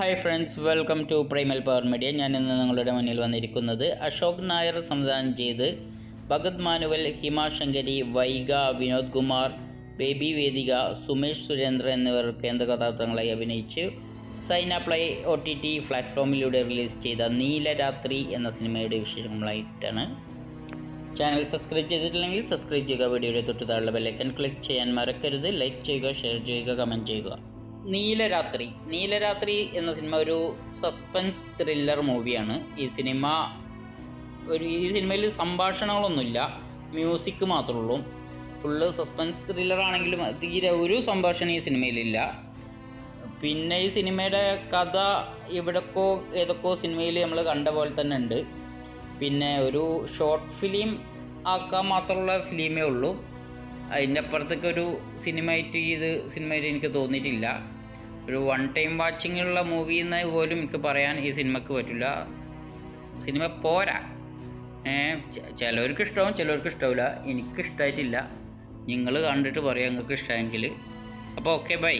Hi friends, welcome to primal power media. ഞാനിന്ന് നിങ്ങളുടെ മുന്നിൽ വന്നിരിക്കുന്നത് അശോക് നായർ സംവിധാനം ചെയ്ത് ഭഗത് മാനുവൽ, ഹിമ ശങ്കരി, വൈഗ, വിനോദ് കുമാർ, ബേബി വേദിക, സുമേഷ് സുരേന്ദ്ര എന്നിവർ കേന്ദ്ര കഥാപാത്രങ്ങളായി അഭിനയിച്ച് സൈന പ്ലേ OTT പ്ലാറ്റ്ഫോമിലൂടെ റിലീസ് ചെയ്ത നീലരാത്രി എന്ന സിനിമയുടെ വിശേഷങ്ങളായിട്ടാണ്. ചാനൽ സബ്സ്ക്രൈബ് ചെയ്തിട്ടില്ലെങ്കിൽ സബ്സ്ക്രൈബ് ചെയ്യുക, വീഡിയോയുടെ തൊട്ട് താഴെ ബെല്ലൈക്കൺ ക്ലിക്ക് ചെയ്യാൻ മറക്കരുത്. ലൈക്ക് ചെയ്യുക, ഷെയർ ചെയ്യുക, കമൻറ്റ് ചെയ്യുക. നീലരാത്രി എന്ന സിനിമ ഒരു സസ്പെൻസ് ത്രില്ലർ മൂവിയാണ്. ഈ സിനിമയിൽ സംഭാഷണങ്ങളൊന്നുമില്ല, മ്യൂസിക് മാത്രമേ ഉള്ളൂ. ഫുള്ള് സസ്പെൻസ് ത്രില്ലർ ആണെങ്കിലും തീരെ ഒരു സംഭാഷണം ഈ സിനിമയിലില്ല. പിന്നെ ഈ സിനിമയുടെ കഥ ഏതൊക്കെയോ സിനിമയിൽ നമ്മൾ കണ്ട പോലെ തന്നെ ഉണ്ട്. പിന്നെ ഒരു ഷോർട്ട് ഫിലിം ആക്കാൻ മാത്രമുള്ള ഫിലിമേ ഉള്ളൂ. അതിൻ്റെ അപ്പുറത്തേക്കൊരു സിനിമയിൽ എനിക്ക് തോന്നിയിട്ടില്ല. ഒരു വൺ ടൈം വാച്ചിങ്ങുള്ള മൂവി എന്ന് പോലും എനിക്ക് പറയാൻ ഈ സിനിമയ്ക്ക് പറ്റില്ല. സിനിമ പോരാ. ചിലവർക്ക് ഇഷ്ടമാവും, ചിലവർക്ക് ഇഷ്ടമില്ല. എനിക്കിഷ്ടമായിട്ടില്ല. നിങ്ങൾ കണ്ടിട്ട് പറയാം നിങ്ങൾക്ക് ഇഷ്ടമായെങ്കിൽ. അപ്പോൾ ഓക്കെ, ബൈ.